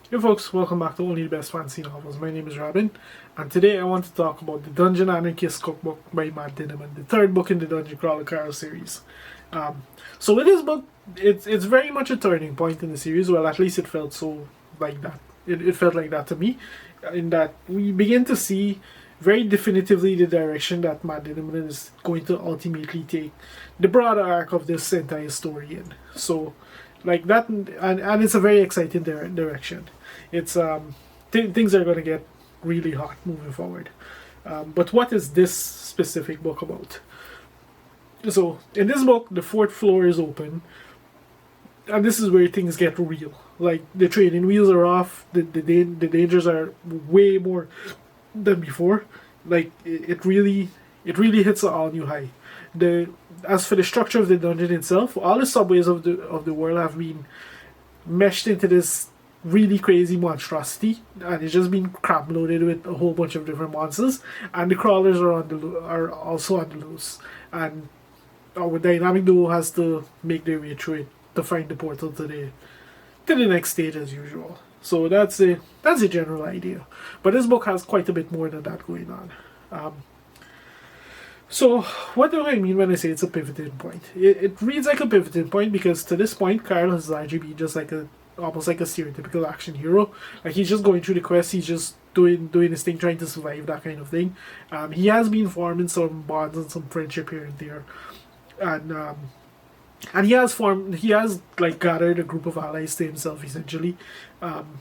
Hey folks, welcome back to Only the Best Fantasy Novels. My name is Robin, and today I want to talk about the Dungeon Anarchist Cookbook by Matt Dinniman, the third book in the Dungeon Crawler Carol series. Um, so with this book, it's very much a turning point in the series. Well, at least it felt so like that. It felt like that to me, in that we begin to see very definitively the direction that Matt Dinniman is going to ultimately take the broader arc of this entire story in. So, like that, and it's a very exciting direction. It's things are going to get really hot moving forward. But what is this specific book about? So in this book, the fourth floor is open, and this is where things get real. Like the training wheels are off. The dangers are way more than before. Like it really hits an all new high. The As for the structure of the dungeon itself, all the subways of the world have been meshed into this really crazy monstrosity, and it's just been crap loaded with a whole bunch of different monsters. And the crawlers are also on the loose, and our dynamic duo has to make their way through it to find the portal to the next stage as usual. So that's a general idea, but this book has quite a bit more than that going on. So, what do I mean when I say it's a pivoting point? It reads like a pivoting point because to this point, Carl has largely been just like almost like a stereotypical action hero. Like he's just going through the quest, he's just doing his thing, trying to survive, that kind of thing. He has been forming some bonds and some friendship here and there, and he has like gathered a group of allies to himself essentially. Um,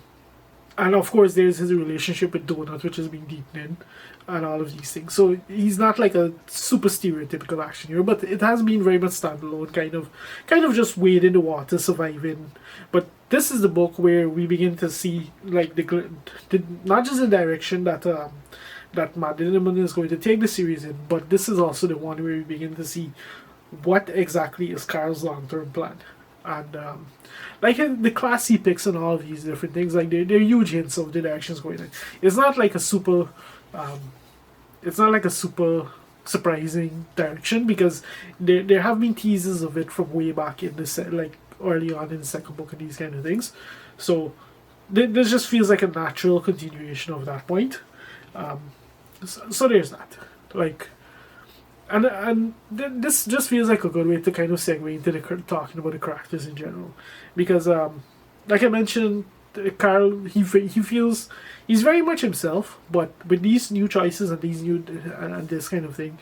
and of course there's his relationship with Donut, which has been deepening, and all of these things. So he's not like a super stereotypical action hero, but it has been very much standalone, kind of just wade in the water, surviving. But this is the book where we begin to see like the not just the direction that Matt Dinniman is going to take the series in, but this is also the one where we begin to see what exactly is Carl's long-term plan. And like in the class he picks and all of these different things, like they're huge hints of the directions going in. It's not like a super, um, it's not like a super surprising direction because there have been teases of it from way back in the set, like early on in the second book and these kind of things. So this just feels like a natural continuation of that point. Um, so there's that. Like this just feels like a good way to kind of segue into talking about the characters in general, because like I mentioned, Carl he feels he's very much himself, but with these new choices and these new and this kind of thing,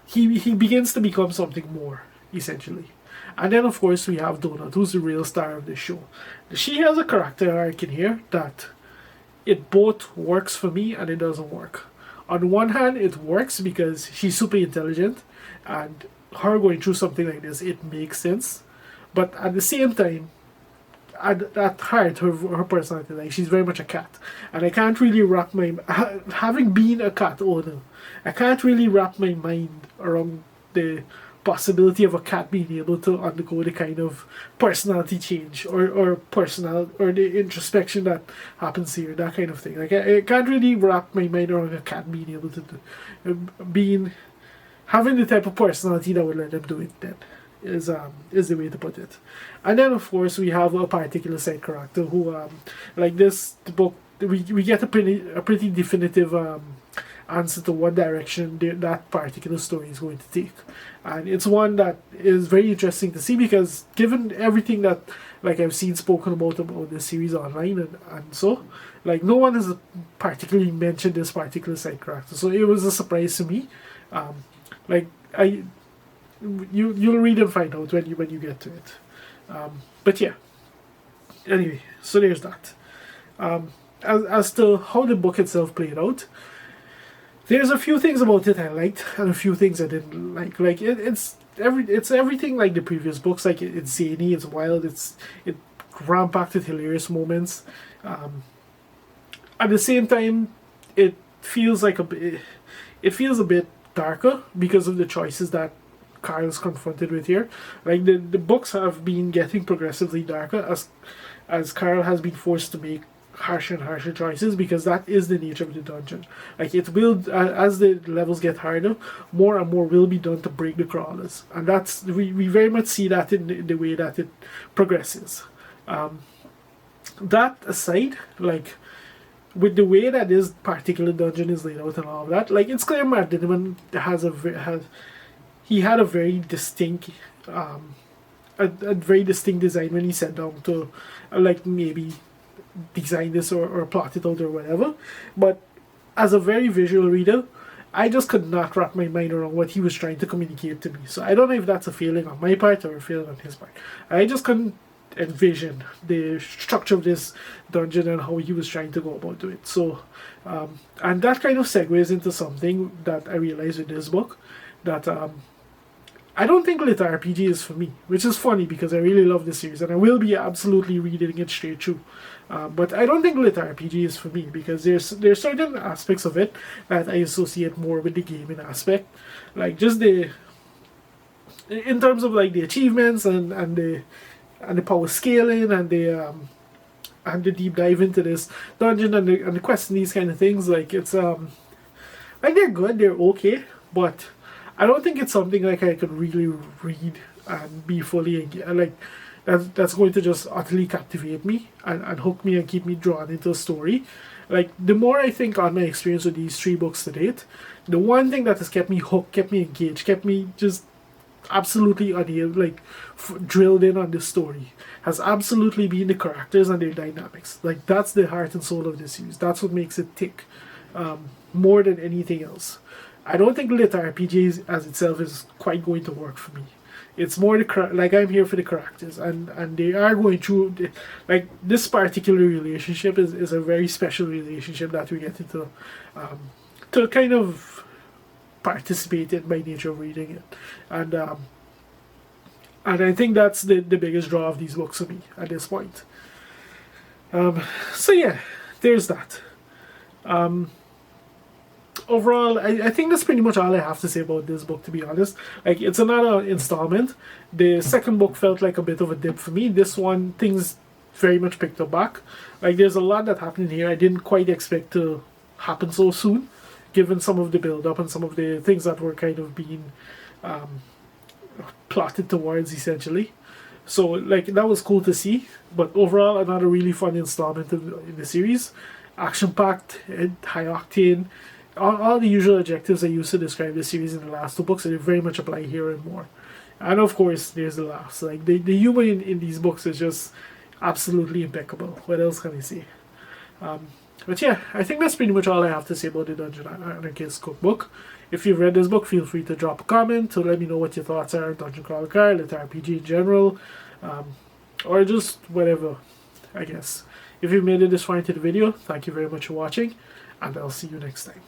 he begins to become something more essentially. And then of course we have Donut, who's the real star of this show. She has a character arc in here that it both works for me and it doesn't work. On one hand, it works because she's super intelligent, and her going through something like this, it makes sense. But at the same time, at heart, her personality, like she's very much a cat, and I can't really wrap my having been a cat owner, I can't really wrap my mind around the possibility of a cat being able to undergo the kind of personality change or personal or the introspection that happens here, that kind of thing. Like I can't really wrap my mind around a cat being able to being having the type of personality that would let them do it. Then is the way to put it. And then of course we have a particular side character who like this book we get a pretty definitive answer to what direction that particular story is going to take. And it's one that is very interesting to see because given everything that like I've seen spoken about this series online and so like no one has particularly mentioned this particular side character, so it was a surprise to me. Like I you'll read and find out when you get to it. But yeah, anyway, so there's that. As to how the book itself played out, there's a few things about it I liked and a few things I didn't like. Like it's everything like the previous books. Like it's zany, it's wild, it ram-packed with hilarious moments. At the same time, it feels like it feels a bit darker because of the choices that Carl's confronted with here. Like the books have been getting progressively darker as Carl has been forced to make harsher and harsher choices because that is the nature of the dungeon. Like it will, as the levels get harder, more and more will be done to break the crawlers, and we very much see that in the way that it progresses. that aside, like, with the way that this particular dungeon is laid out and all of that, like, it's clear Matt Dinniman had a very distinct a very distinct design when he sat down to like maybe design this or plot it out or whatever. But as a very visual reader, I just could not wrap my mind around what he was trying to communicate to me. So I don't know if that's a failing on my part or a failing on his part. I just couldn't envision the structure of this dungeon and how he was trying to go about doing it. So, and that kind of segues into something that I realized with this book, that I don't think lit RPG is for me, which is funny because I really love this series and I will be absolutely reading it straight through. But I don't think lit RPG is for me because there's certain aspects of it that I associate more with the gaming aspect, like just in terms of like the achievements and the power scaling and the deep dive into this dungeon and the quests and these kind of things. Like, it's like, they're good, they're okay, but I don't think it's something like I could really read and be fully engaged. Like, that's going to just utterly captivate me and hook me and keep me drawn into a story. Like, the more I think on my experience with these 3 books to date, the one thing that has kept me hooked, kept me engaged, kept me just absolutely drilled in on this story has absolutely been the characters and their dynamics. Like, that's the heart and soul of this series. That's what makes it tick more than anything else. I don't think lit RPG as itself is quite going to work for me. It's more like, I'm here for the characters, and they are going through like, this particular relationship is a very special relationship that we get into to kind of participate in by nature of reading it, and I think that's the biggest draw of these books for me at this point. So yeah, there's that. Overall, I think that's pretty much all I have to say about this book, to be honest. Like, it's another installment. The second book felt like a bit of a dip for me. This one, things very much picked up back. Like, there's a lot that happened here I didn't quite expect to happen so soon, given some of the build-up and some of the things that were kind of being plotted towards, essentially. So, like, that was cool to see. But overall, another really fun installment in the series. Action-packed, high-octane. All the usual adjectives I used to describe this series in the last 2 books, they very much apply here and more. And of course, there's the laughs. Like, the humor in these books is just absolutely impeccable. What else can I say? But yeah, I think that's pretty much all I have to say about the Dungeon Anarchist Cookbook. If you've read this book, feel free to drop a comment to let me know what your thoughts are on Dungeon Crawler Car, lit RPG in general, or just whatever, I guess. If you've made it this far into the video, thank you very much for watching, and I'll see you next time.